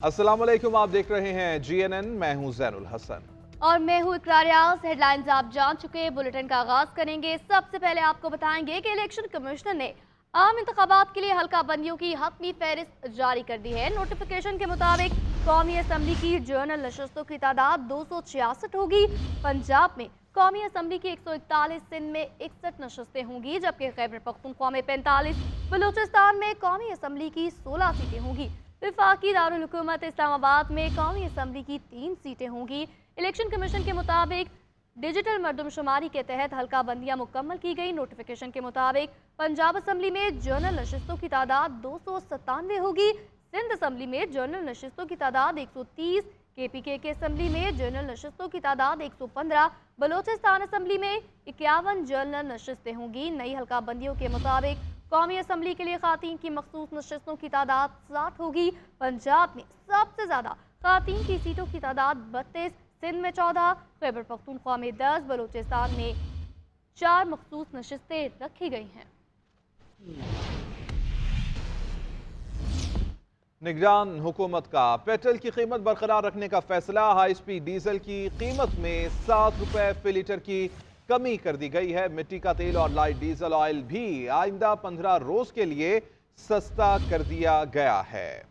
अस्सलाम वालेकुम, आप देख रहे हैं GNN। मैं हूं ज़ैनुल हसन और मैं हूं इकरार रियाज। हेडलाइंस आप जान चुके। बुलेटिन का आगाज करेंगे। सबसे पहले आपको बताएंगे कि इलेक्शन कमिश्नर ने आम इंतखाबात के लिए हल्का बंदियों की हतमी फहरिस्त जारी कर दी है। नोटिफिकेशन के मुताबिक कौमी असम्बली की जनरल नशस्तों की तादाद 266 होगी। पंजाब में कौमी असम्बली की 141, सिंध में 61 नशस्तें होंगी, जबकि खैबर पख्तूनख्वा में 45, बलूचिस्तान में कौमी असम्बली की 16 सीटें होंगी। विफाकी दारुल हुकूमत इस्लामाबाद में कौमी असम्बली की 3 सीटें होंगी। इलेक्शन कमीशन के मुताबिक डिजिटल मरदमशुमारी के तहत हल्का बंदियां मुकम्मल की गई। नोटिफिकेशन के मुताबिक पंजाब असम्बली में जनरल नशस्तों की तादाद 297 होगी। सिंध असम्बली में जनरल नशस्तों की तादाद 130, KPK के असम्बली में जनरल नशस्तों की तादाद 115, बलोचिस्तान असम्बली में 51 जनरल नशस्तें होंगी। नई हल्का बंदियों के मुताबिक कौमी असम्बली के लिए खातीन की मखसूस नशस्तों की तादाद 60 होगी। पंजाब में सबसे ज़्यादा खातीन की सीटों की तादाद 32, सिंध में 14, खैबर पख्तूनख्वा में 10, बलूचिस्तान में 4 मखसूस नशस्तें रखी गई हैं। निगरान हुकूमत का पेट्रोल की कीमत बरकरार रखने का फैसला। हाई स्पीड डीजल की कीमत में 7 रुपए फी लीटर की कमी कर दी गई है। मिट्टी का तेल और लाइट डीजल ऑयल भी आइंदा 15 रोज के लिए सस्ता कर दिया गया है।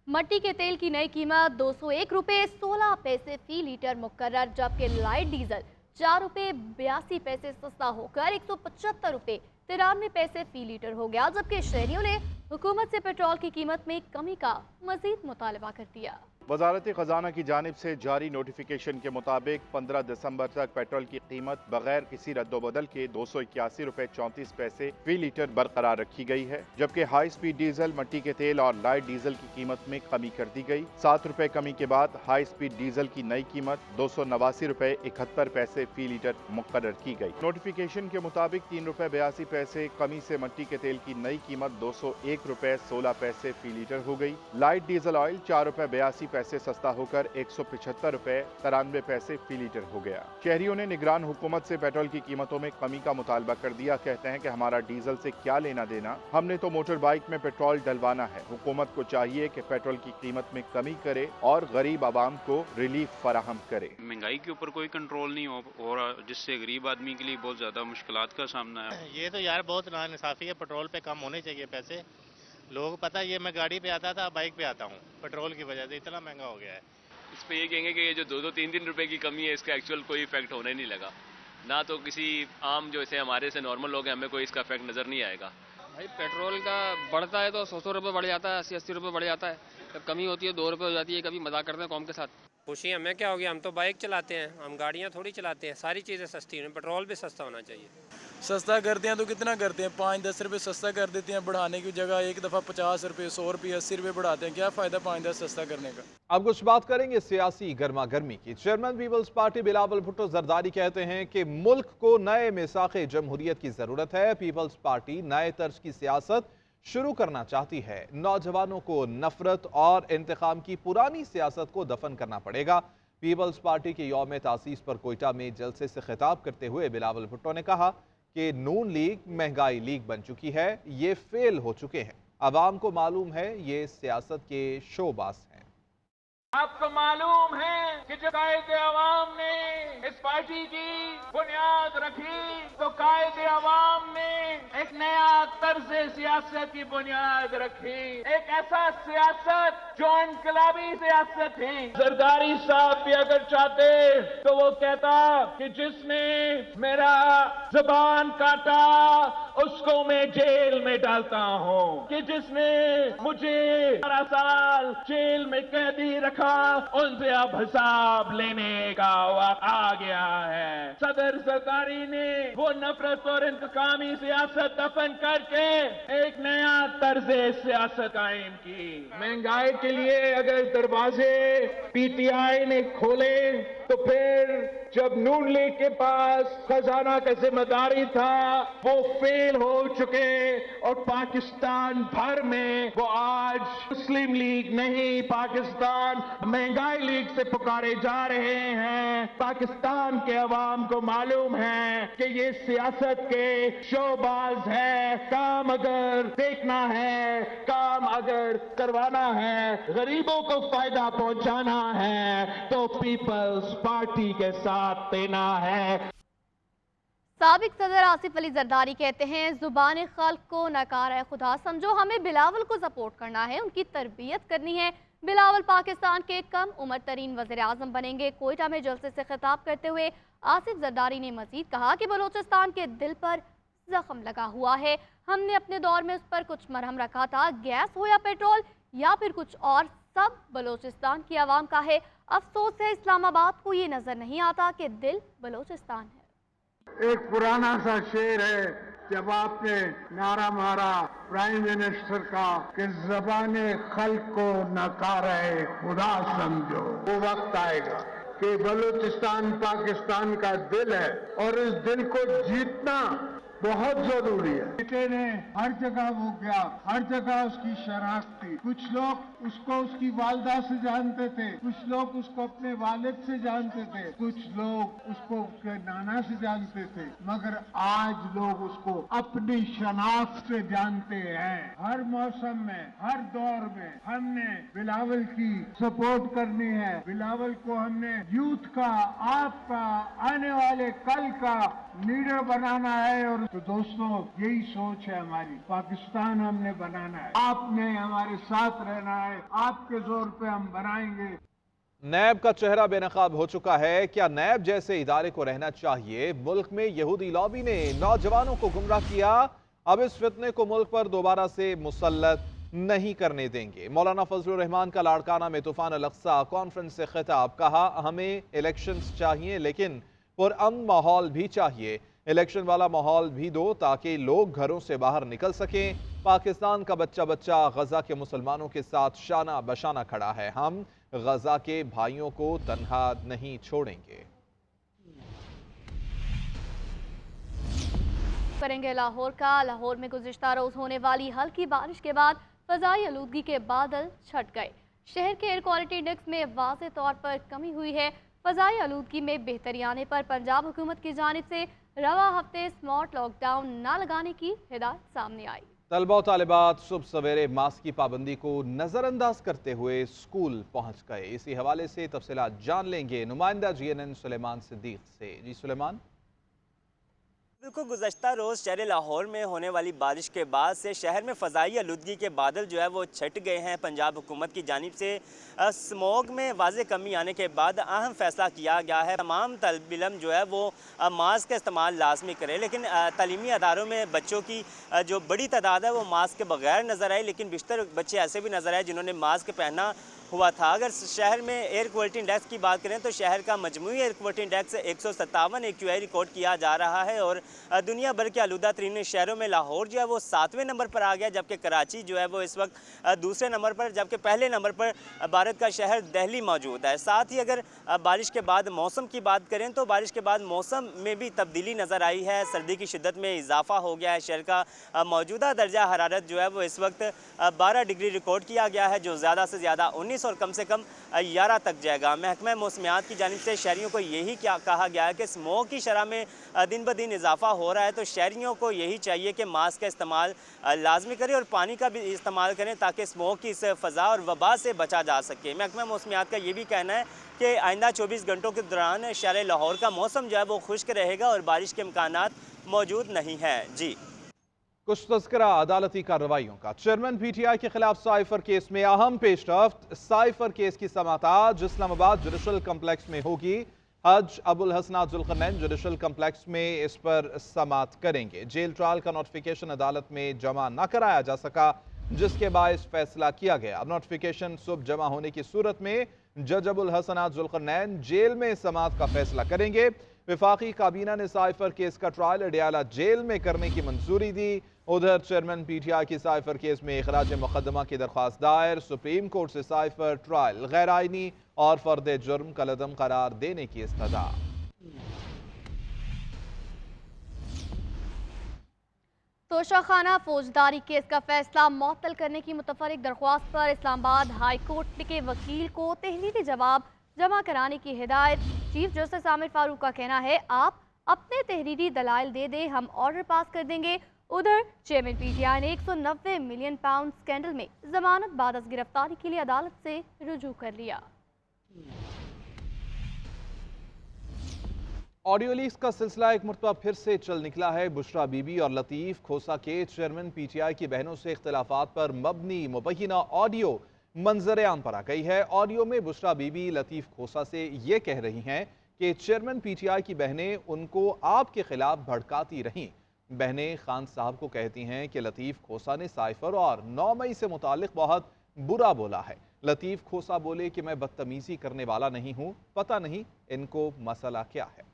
मट्टी के तेल की नई कीमत 201 रुपये 16 पैसे फी लीटर मुकर्रर, जबकि लाइट डीजल 4 रुपये 82 पैसे सस्ता होकर 175 रुपये 93 पैसे फी लीटर हो गया। जबकि शहरियों ने हुकूमत से पेट्रोल की कीमत में कमी का मजीद मुतालबा कर दिया। वजारत खजाना की जानिब से जारी नोटिफिकेशन के मुताबिक 15 दिसंबर तक पेट्रोल की कीमत बगैर किसी रद्दोबदल के 281 रुपये 34 पैसे फी लीटर बरकरार रखी गई है, जबकि हाई स्पीड डीजल, मट्टी के तेल और लाइट डीजल की कीमत में कमी कर दी गई। 7 रुपये कमी के बाद हाई स्पीड डीजल की नई कीमत 289 रुपये 71 पैसे फी लीटर मुकर्रर की गई। नोटिफिकेशन के मुताबिक 3 रुपये 82 पैसे कमी से मट्टी के तेल की नई कीमत 201 रुपये 16 पैसे फी लीटर हो गई। लाइट डीजल ऑयल 4 रुपये 82 पैसे सस्ता होकर 175 रुपए 93 पैसे फी लीटर हो गया। शहरियों ने निगरान हुकूमत से पेट्रोल की कीमतों में कमी का मुतालबा कर दिया। कहते हैं कि हमारा डीजल से क्या लेना देना, हमने तो मोटर बाइक में पेट्रोल डलवाना है। हुकूमत को चाहिए कि पेट्रोल की कीमत में कमी करे और गरीब आवाम को रिलीफ फराहम करे। महंगाई के ऊपर कोई कंट्रोल नहीं हो रहा, जिससे गरीब आदमी के लिए बहुत ज्यादा मुश्किलात का सामना है। ये तो यार बहुत नाइंसाफी है। पेट्रोल पे कम होने चाहिए पैसे। लोग पता है, ये मैं गाड़ी पे आता था, बाइक पे आता हूँ, पेट्रोल की वजह से इतना महंगा हो गया है। इस पे ये कहेंगे कि ये जो 2-3 रुपए की कमी है, इसका एक्चुअल कोई इफेक्ट होने नहीं लगा। ना तो किसी आम जो ऐसे हमारे से नॉर्मल लोग हैं, हमें कोई इसका इफेक्ट नजर नहीं आएगा। भाई पेट्रोल का बढ़ता है तो 100 रुपये बढ़ जाता है, 80 रुपये बढ़ जाता है। जब कमी होती है 2 रुपये हो जाती है। कभी मजाक करते हैं कौम के साथ। खुशी हमें क्या हो गया, हम तो बाइक चलाते हैं, हम गाड़ियाँ थोड़ी चलाते हैं। सारी चीज़ें सस्ती हैं, पेट्रोल भी सस्ता होना चाहिए। सस्ता करते हैं तो कितना करते हैं, 5-10 रुपये सस्ता कर देते हैं। बढ़ाने की जगह एक दफ़ा 50 रुपये 100 रुपये 80 रुपये बढ़ाते हैं। क्या फ़ायदा 5-10 सस्ता करने का। अब कुछ बात करेंगे सियासी गर्मा गर्मी की। चेयरमैन पीपल्स पार्टी बिलावल भुट्टो जरदारी कहते हैं कि मुल्क को नए मिसाक़े जमहूरियत की ज़रूरत है। पीपल्स पार्टी नए तर्ज की सियासत शुरू करना चाहती है। नौजवानों को नफरत और इंतकाम की पुरानी सियासत को दफन करना पड़ेगा। पीपल्स पार्टी के यौम तासीस पर कोयटा में जलसे से खिताब करते हुए बिलावल भुट्टो ने कहा कि नून लीग महंगाई लीग बन चुकी है, ये फेल हो चुके हैं। अवाम को मालूम है ये सियासत के शोबास हैं। आपको मालूम है कि जब कायदे अवाम ने इस पार्टी की बुनियाद रखी तो कायदे अवाम ने एक नया तर्ज सियासत की बुनियाद रखी। एक ऐसा सियासत जो इनकलाबी सियासत है। जरदारी साहब भी अगर चाहते तो वो कहता कि जिसने मेरा जुबान काटा उसको मैं जेल में डालता हूँ, कि जिसने मुझे 12 साल जेल में कैदी रखा उनसे अब हिसाब लेने का वक्त आ गया है। सदर सरकारी ने वो नफरत और इंतकामी सियासत दफन करके एक नया तर्ज सियासत कायम की। महंगाई के लिए अगर दरवाजे पीटीआई ने खोले तो फिर जब नून लीग के पास खजाना का जिम्मेदारी था वो फेल फेल हो चुके और पाकिस्तान भर में वो आज मुस्लिम लीग नहीं, पाकिस्तान महंगाई लीग से पुकारे जा रहे हैं। पाकिस्तान के अवाम को मालूम है कि ये सियासत के शोबाज है। काम अगर देखना है, काम अगर करवाना है, गरीबों को फायदा पहुंचाना है तो पीपल्स पार्टी के साथ देना है। साबिक सदर आसिफ अली जरदारी कहते हैं, जुबान खल्क को नकार खुदा समझो, हमें बिलावल को सपोर्ट करना है, उनकी तरबियत करनी है। बिलावल पाकिस्तान के कम उम्र तरीन वज़ीर आज़म बनेंगे। कोयटा में जलसे से खिताब करते हुए आसिफ जरदारी ने मजीद कहा कि बलोचिस्तान के दिल पर जख्म लगा हुआ है। हमने अपने दौर में उस पर कुछ मरहम रखा था, गैस हो या पेट्रोल या फिर कुछ और, सब बलोचिस्तान की आवाम का है। अफसोस है इस्लामाबाद को ये नजर नहीं आता कि दिल बलोचिस्तान है। एक पुराना सा शेर है, जब आपने नारा मारा प्राइम मिनिस्टर का कि ज़बाने खल्क को नकारे खुदा समझो, वो वक्त आएगा कि बलूचिस्तान पाकिस्तान का दिल है और इस दिल को जीतना बहुत जरूरी है। बेटे ने हर जगह वो गया, हर जगह उसकी शराख्त थी। कुछ लोग उसको उसकी वालदा से जानते थे, कुछ लोग उसको अपने वालिद से जानते थे, कुछ लोग उसको उसके नाना से जानते थे, मगर आज लोग उसको अपनी शनाख्त से जानते हैं। हर मौसम में, हर दौर में हमने बिलावल की सपोर्ट करनी है। बिलावल को हमने यूथ का, आपका, आने वाले कल का लीडर बनाना है। और तो दोस्तों, यही सोच है हमारी, पाकिस्तान हमने बनाना है, आपने हमारे साथ रहना है, आपके जोर पे हम बनाएंगे। नैब का चेहरा बेनकाब हो चुका है। क्या नैब जैसे इदारे को रहना चाहिए? मुल्क में यहूदी लॉबी ने नौजवानों को गुमराह किया, अब इस फितने को मुल्क पर दोबारा से मुसल्लत नहीं करने देंगे। मौलाना फजलुर रहमान का लाड़काना में तूफान अल-अक्सा कॉन्फ्रेंस से खिताब, कहा हमें इलेक्शंस चाहिए लेकिन पुरअमन माहौल भी चाहिए। इलेक्शन वाला माहौल भी दो ताकि लोग घरों से बाहर निकल सकें। पाकिस्तान का बच्चा बच्चा गजा के मुसलमानों के साथ शाना बशाना खड़ा है। हम गजा के भाइयों को तन्हा नहीं छोड़ेंगे। करेंगे लाहौर का। लाहौर में गुज़िश्ता रोज होने वाली हल्की बारिश के बाद फ़ज़ाई आलूदगी के बादल छट गए। शहर के एयर क्वालिटी इंडेक्स में वाज़ेह तौर पर कमी हुई है। फ़ज़ाई आलूदगी में बेहतरी आने पर पंजाब हुकूमत की जानिब से रवा हफ्ते स्मार्ट लॉकडाउन न लगाने की हिदायत सामने आई। तलबा और तालिबात सुबह सवेरे मास्क की पाबंदी को नजरअंदाज करते हुए स्कूल पहुंच गए। इसी हवाले से तफसीलात जान लेंगे नुमाइंदा GNN सुलेमान सिद्दीक से। जी सुलेमान। बिल्कुल, गुज़श्ता रोज़ शहर लाहौर में होने वाली बारिश के बाद से शहर में फ़ज़ाई आलूदगी के बादल जो है वो छट गए हैं। पंजाब हुकूमत की जानिब से स्मॉग में वाज़ेह कमी आने के बाद अहम फ़ैसला किया गया है। तमाम तलब इल्म जो है वो मास्क का इस्तेमाल लाजमी करें, लेकिन तालीमी अदारों में बच्चों की जो बड़ी तादाद है वो मास्क के बगैर नज़र आई, लेकिन बेशतर बच्चे ऐसे भी नज़र आए जिन्होंने मास्क पहना हुआ था। अगर शहर में एयर क्वालिटी इंडेक्स की बात करें तो शहर का मजमूई air quality index 157 AQI record किया जा रहा है और दुनिया भर के आलूदा तरीन शहरों में लाहौर जो है वो 7वें नंबर पर आ गया, जबकि कराची जो है वो इस वक्त दूसरे नंबर पर, जबकि पहले नंबर पर भारत का शहर दिल्ली मौजूद है। साथ ही अगर बारिश के बाद मौसम की बात करें तो बारिश के बाद मौसम में भी तब्दीली नज़र आई है। सर्दी की शिद्दत में इजाफा हो गया है। शहर का मौजूदा दर्जा हरारत जो है वो इस वक्त 12 डिग्री रिकॉर्ड किया गया है, जो ज़्यादा से ज़्यादा 19 और कम से कम 11 तक जाएगा। महकमा मौसमियात की जानिब से शहरियों को यही क्या कहा गया है कि स्मोक की शरह में दिन ब दिन इजाफा हो रहा है, तो शहरियों को यही चाहिए कि मास्क का इस्तेमाल लाजमी करें और पानी का भी इस्तेमाल करें ताकि स्मोक की इस फ़ज़ा और वबा से बचा जा सके। महकमा मौसमियात का ये भी कहना है कि आइंदा 24 घंटों के दौरान शहर लाहौर का मौसम जो है वो खुश्क रहेगा और बारिश के इम्कानात मौजूद नहीं है। जी कुछ तज़किरा अदालती कार्रवाइयों का। चेयरमैन PTI के खिलाफ साइफर केस में अहम पेशरफ्त। साइफर केस की समाअत इस्लामाबाद जुडिशल कम्प्लेक्स में होगी। हज अबुल हसनात जुल्करनैन जुडिशल कम्प्लेक्स में इस पर समाअत करेंगे। जेल ट्रायल का नोटिफिकेशन अदालत में जमा न कराया जा सका, जिसके बायस फैसला किया गया। नोटिफिकेशन सुबह जमा होने की सूरत में जज अबुल हसनात जुल्करनैन जेल में समाअत का फैसला करेंगे। विफाकी काबीना ने साइफर केस का ट्रायल अडियाला जेल में करने की मंजूरी दी। उधर चेयरमैन PTI की साइफर केस में इखराज मुकदमा की दरख्वास्त दायर। सुप्रीम कोर्ट से साइफर ट्रायल गैर आईनी और फर्द जुर्म कलअदम करार देने की इस्तदा। तोशाखाना फौजदारी केस का फैसला मुअत्तल करने की मुतफर्रिक दरख्वास्त पर इस्लामाबाद हाई कोर्ट के वकील को तहरीरी जवाब जमा कराने की हिदायत। चीफ जस्टिस आमिर फारूक का कहना है, आप अपने तहरीरी दलाइल दे दें, हम ऑर्डर पास कर देंगे। उधर चेयरमैन पीटीआई ने 190 मिलियन पाउंड स्कैंडल में जमानत बाद अज गिरफ्तारी के लिए अदालत से रुजू कर लिया। ऑडियो लीक्स का सिलसिला एक मरतबा फिर से चल निकला है। बुशरा बीबी और लतीफ़ खोसा के चेयरमैन पीटीआई की बहनों से इख्तिलाफात पर मबनी मुबैना ऑडियो मंजर आम पर आ गई है। ऑडियो में बुशरा बीबी लतीफ़ खोसा से ये कह रही हैं कि चेयरमैन पीटीआई की बहनें उनको आपके खिलाफ भड़काती रहीं। बहनें खान साहब को कहती हैं कि लतीफ़ खोसा ने साइफर और 9 मई से मुतालिक बहुत बुरा बोला है। लतीफ़ खोसा बोले कि मैं बदतमीज़ी करने वाला नहीं हूँ, पता नहीं इनको मसला क्या है।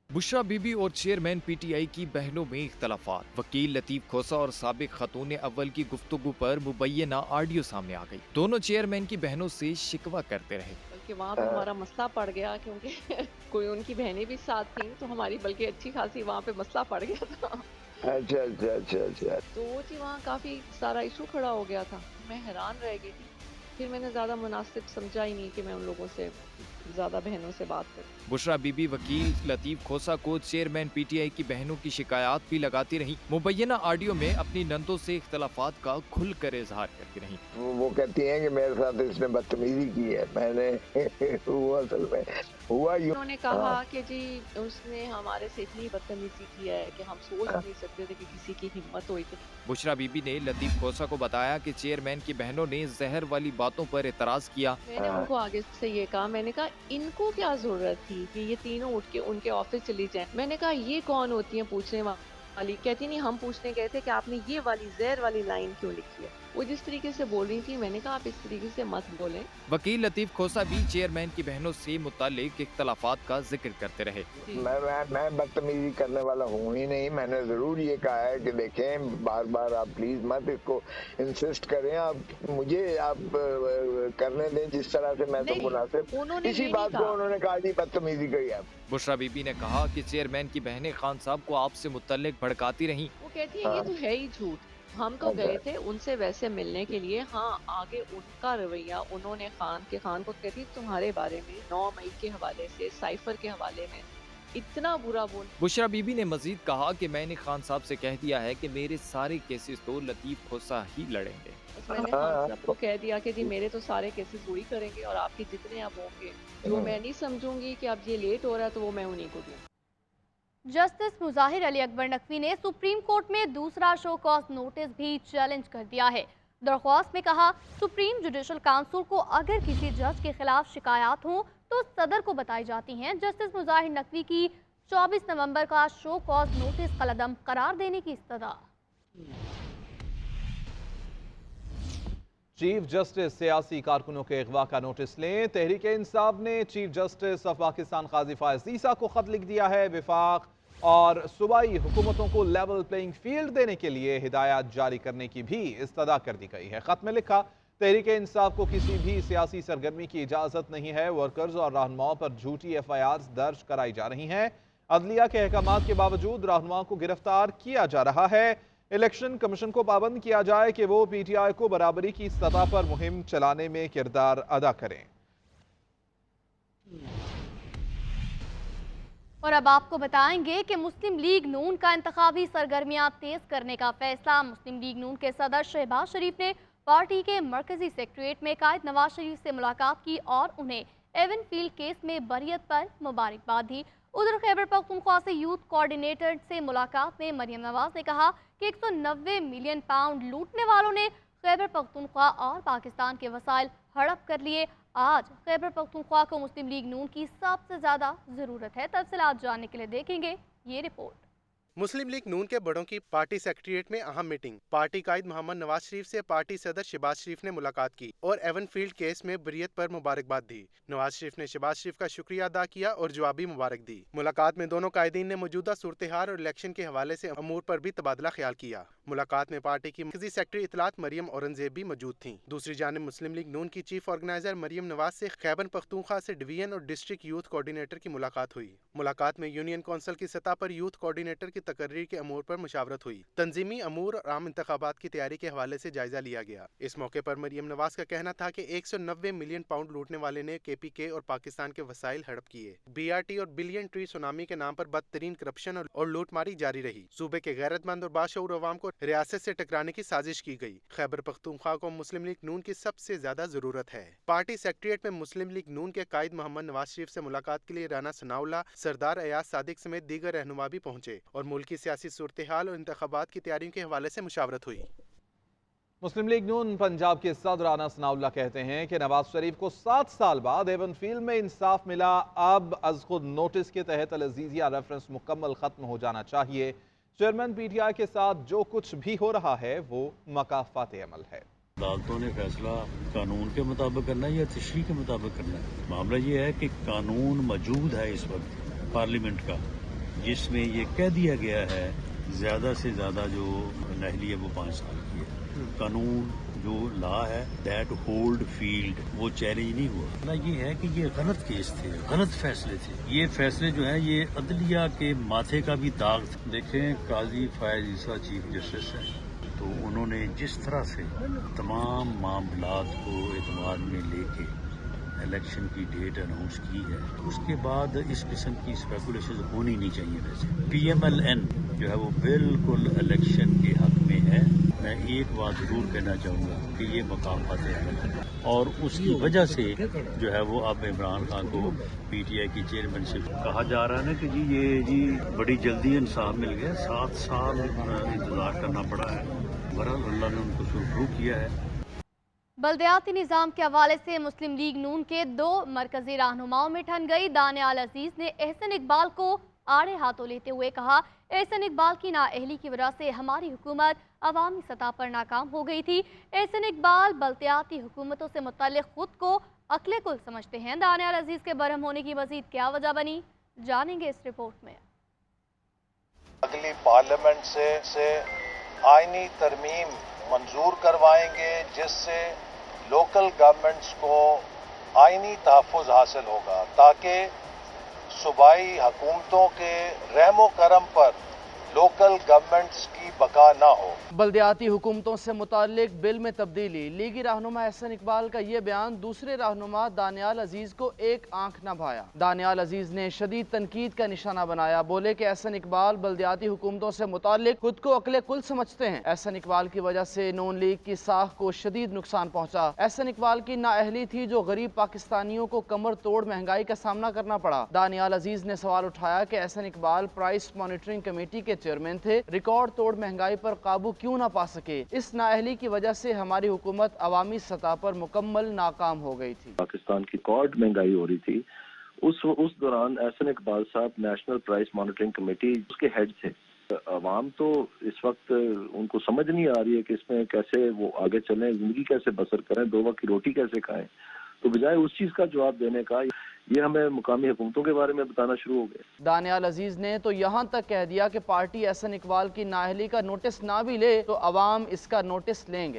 बुशरा बीबी और चेयरमैन पीटीआई की बहनों में इख्तलाफात। वकील लतीफ़ खोसा और साबिक खतून अव्वल की गुफ्तगू पर मुबैना ऑडियो सामने आ गई। दोनों चेयरमैन की बहनों से शिकवा करते रहे। बल्कि वहाँ पे हमारा मसला पड़ गया क्योंकि कोई उनकी बहनें भी साथ थी, तो हमारी बल्कि अच्छी खासी वहाँ पे मसला पड़ गया था। अच्छा। तो वो जी वहाँ काफ़ी सारा इशू खड़ा हो गया था। मैं हैरान रह गई थी। फिर मैंने ज़्यादा मुनासिब समझा ही नहीं कि मैं उन लोगों से ज़्यादा बहनों से बात करूं। बुशरा बीबी वकील लतीफ़ खोसा को चेयरमैन पीटीआई की बहनों की शिकायत भी लगाती रही। मुबैना ऑडियो में अपनी नंदों से इख्तलाफात का खुलकर इजहार करती रही। वो कहती हैं कि मेरे साथ इसने बदतमीजी की है, मैंने असल में हुआ यूं। उन्होंने कहा कि जी उसने हमारे से इतनी बदतमीजी की है कि हम सोच नहीं सकते थे कि किसी की हिम्मत हुई। बुशरा बीबी ने लतीफ़ खोसा को बताया कि चेयरमैन की बहनों ने जहर वाली बातों पर एतराज़ किया। मैंने उनको आगे से ये कहा, मैंने कहा इनको क्या जरूरत थी कि ये तीनों उठ के उनके ऑफिस चली जाएं। मैंने कहा ये कौन होती है पूछने वाली? कहती नहीं, हम पूछने गए थे कि आपने ये वाली जहर वाली लाइन क्यों लिखी है। वो जिस तरीके से बोल रही थी, मैंने कहा आप इस तरीके से मत बोलें। वकील लतीफ़ खोसा भी चेयरमैन की बहनों से मुतालिक इख्तलाफात का जिक्र करते रहे। मैं बदतमीजी करने वाला हूँ ही नहीं। मैंने जरूर ये कहा है कि देखें, बार बार आप प्लीज मत इसको इंसिस्ट करें, आप मुझे आप करने दें जिस तरह से मैं तो मुनासिब। इसी बात को उन्होंने कहा जी बदतमीजी करी आप। बुशरा बीबी ने कहा कि चेयरमैन की बहनें खान साहब को आपसे मुतल्लिक भड़काती रहीं। वो कहती है ये तो है ही झूठ, हम तो गए थे उनसे वैसे मिलने के लिए। हाँ, आगे उनका रवैया, उन्होंने खान को कहती तुम्हारे बारे में 9 मई के हवाले से, साइफर के हवाले में इतना बुरा बोल। बुशरा बीबी ने मजीद कहा कि मैंने खान साहब से कह दिया है कि मेरे सारे केसेस तो लतीफ़ खोसा ही लड़ेंगे। मैंने खान साहब को कह दिया कि जी मेरे तो सारे केसेस वही करेंगे और आपके जितने अब होंगे, जो मैं नहीं समझूंगी कि अब ये लेट हो रहा है तो वो मैं उन्हीं को दूँ। जस्टिस मुजाहिर अली अकबर नकवी ने सुप्रीम कोर्ट में दूसरा शो कॉज नोटिस भी चैलेंज कर दिया है। दरख्वास्त में कहा, सुप्रीम जुडिशल काउंसिल को अगर किसी जज के खिलाफ शिकायत हो तो सदर को बताई जाती हैं। जस्टिस मुजाहिर नकवी की 24 नवंबर का शो कॉज नोटिस कलअदम करार देने की इस्तदा। चीफ जस्टिस सियासी कारकुनों के अगवा का नोटिस लें। तहरीक इंसाफ ने चीफ जस्टिस ऑफ पाकिस्तान काजी फायज ईसा को खत लिख दिया है। विफाक और सूबाई हुकूमतों को लेवल प्लेइंग फील्ड देने के लिए हिदायत जारी करने की भी इस्तदा कर दी गई है। खत में लिखा, तहरीक इंसाफ को किसी भी सियासी सरगर्मी की इजाज़त नहीं है। वर्कर्स और रहनुमाओं पर झूठी FIRs दर्ज कराई जा रही हैं। अदलिया के अहकामात के बावजूद रहनुमाओं को गिरफ्तार किया जा रहा है। इलेक्शन कमीशन को पाबंद किया जाए कि वो PTI को बराबरी की सतह पर मुहिम चलाने में किरदार अदा करें। और अब आपको बताएंगे कि मुस्लिम लीग नून का इंतखाबी सरगर्मियां तेज करने का फैसला। मुस्लिम लीग नून के सदर शहबाज शरीफ ने पार्टी के मरकजी सेक्रेटरीट में कायद नवाज शरीफ से मुलाकात की और उन्हें एवन फील्ड केस में बरियत पर मुबारकबाद दी। उधर खैबर पख्तूनख्वा से यूथ कोऑर्डिनेटर से मुलाकात में मरियम नवाज ने कहा कि 190 मिलियन पाउंड लूटने वालों ने खैबर पख्तूनख्वा और पाकिस्तान के वसाइल हड़प कर लिए। आज खैबर पख्तूनख्वा को मुस्लिम लीग नून की सबसे ज्यादा जरूरत है। तफसीलात जानने के लिए देखेंगे ये रिपोर्ट। मुस्लिम लीग नून के बड़ों की पार्टी सेक्रेटरीट में अहम मीटिंग। पार्टी कायद मोहम्मद नवाज शरीफ से पार्टी सदर शहबाज शरीफ ने मुलाकात की और एवन फील्ड केस में बरियत पर मुबारकबाद दी। नवाज शरीफ ने शहबाज शरीफ का शुक्रिया अदा किया और जवाबी मुबारक दी। मुलाकात में दोनों कायदीन ने मौजूदा सूरत हाल और इलेक्शन के हवाले से अमूर पर भी तबादला ख्याल किया। मुलाकात में पार्टी की मरकजी सेक्रेटरी इतलात मरियम औरंगजेब भी मौजूद थीं। दूसरी जानिब मुस्लिम लीग नून की चीफ ऑर्गेनाइजर मरियम नवाज से खैबर पख्तूनख्वा से डिवीजन और डिस्ट्रिक्ट यूथ कोऑर्डिनेटर की मुलाकात हुई। मुलाकात में यूनियन कौंसिल की सतह पर यूथ कोऑर्डिनेटर की तकर्रीर के अमूर पर मुशावरत हुई। तंजीमी अमूर और आम इंतखाबात की तैयारी के हवाले से जायजा लिया गया। इस मौके पर मरियम नवाज का कहना था कि 190 मिलियन पाउंड लूटने वाले ने KPK और पाकिस्तान के वसाइल हड़प किए। BRT और बिलियन ट्री सुनामी के नाम पर बदतरीन करप्शन और लूटमारी जारी रही। सूबे के गैरतमंद और बाशऊर अवाम को रियासत से टकराने की साजिश की गई। खैबर पख्तूनख्वा को मुस्लिम लीग नून की सबसे ज्यादा जरूरत है। पार्टी सेक्रेटेरिएट में मुस्लिम लीग नून के कायद मोहम्मद नवाज शरीफ से मुलाकात के लिए राना सनाउल्लाह, सरदार अयाज सादिक समेत दीगर रहनुमा भी पहुंचे और मुल्क की सियासी सूरत हाल और इंतखाबात की तैयारियों के हवाले से मुशावरत हुई। मुस्लिम लीग नून पंजाब के सदर राना सनाउल्लाह कहते हैं कि नवाज शरीफ को 7 साल बाद एवनफील्ड में इंसाफ मिला। अब अज खुद नोटिस के तहत अल अजीजिया रेफरेंस मुकम्मल खत्म हो जाना चाहिए। चेयरमैन PTI के साथ जो कुछ भी हो रहा है वो मकाफात अमल है। अदालतों ने फैसला कानून के मुताबिक करना है या तशरीह के मुताबिक करना है। मामला ये है कि कानून मौजूद है इस वक्त पार्लियामेंट का, जिसमें ये कह दिया गया है ज्यादा से ज्यादा जो नहली है वो 5 साल की है। कानून जो लॉ है दैट होल्ड फील्ड वो चैलेंज नहीं हुआ ना। ये है कि ये गलत केस थे, गलत फैसले थे। ये फैसले जो है ये अदलिया के माथे का भी दाग। देखें काजी फैज ईसा चीफ जस्टिस है, तो उन्होंने जिस तरह से तमाम मामलात को एतमाद में लेके इलेक्शन की डेट अनाउंस की है, उसके बाद इस किस्म की स्पेकुलेशन होनी नहीं चाहिए। वैसे PMLN जो है वो बिल्कुल इलेक्शन के हक में है। मैं एक बात जरूर कहना चाहूँगा कि ये मकाफात है और उसकी वजह से जो है वो अब इमरान खान को PTI की चेयरमैनशिप कहा जा रहा है ना कि जी बड़ी जल्दी इंसाफ मिल गया। 7 साल इंतजार करना पड़ा है। बहरहाल अल्लाह ने उनको सुरखरू किया है। बल्दियाती निज़ाम के हवाले से मुस्लिम लीग नून के 2 मरकजी रहनुमाओं में ठन गई। दानियाल अजीज ने एहसन इकबाल को आड़े हाथों लेते हुए कहा, एहसन इकबाल की नाअहली की वजह से हमारी हुकूमत अवामी सतह पर नाकाम हो गई थी। एहसन इकबाल बल्दियाती हुकूमतों से मुताल्लिक खुद को अक्ले कुल समझते हैं। दानियाल अजीज के बरहम होने की मजीद क्या वजह बनी, जानेंगे इस रिपोर्ट में। अगली पार्लियामेंट से आईनी तरमीम मंजूर करवाएंगे, जिससे लोकल गवर्नमेंट्स को आईनी तहफ़्फ़ुज़ हासिल होगा, ताकि सूबाई हुकूमतों के रहमो करम पर लोकल गवर्नमेंट्स की बका ना हो। बल्दियाती हुकूमतों से मुताल्लिक बिल में तब्दीली। लीगी रहनुमा एहसन इकबाल का ये बयान दूसरे रहनुमा दानियाल अजीज को एक आंख न भाया। दानियाल अजीज ने शदीद तनकीद का निशाना बनाया। बोले कि एहसन इकबाल बल्दियाती हुकूमतों से मुताल्लिक खुद को अक्ले कुल समझते हैं। एहसन इकबाल की वजह से नून लीग की साख को शदीद नुकसान पहुंचा। एहसन इकबाल की नाअहली थी जो गरीब पाकिस्तानियों को कमर तोड़ महंगाई का सामना करना पड़ा। दानियाल अजीज ने सवाल उठाया कि Ahsan Iqbal price monitoring committee के चेयरमैन थे, रिकॉर्ड तोड़ महंगाई पर काबू क्यों ना पा सके। इस नाअहली की वजह से हमारी हुकूमत अवामी सतह पर मुकम्मल नाकाम हो गई थी। पाकिस्तान की रिकॉर्ड महंगाई हो रही थी। उस दौरान एहसन इकबाल साहब नेशनल प्राइस मॉनिटरिंग कमेटी उसके हेड थे। अवाम तो इस वक्त उनको समझ नहीं आ रही है कि इसमें कैसे वो आगे चलें, जिंदगी कैसे बसर करें, 2 वक्त की रोटी कैसे खाएं। तो बजाय उस चीज का जवाब देने का ये हमें मुकामी हुकूमतों के बारे में बताना शुरू हो गए। दानियाल अजीज ने तो यहाँ तक कह दिया कि पार्टी एहसन इकबाल की नाअहली का नोटिस ना भी ले तो अवाम इसका नोटिस लेंगे।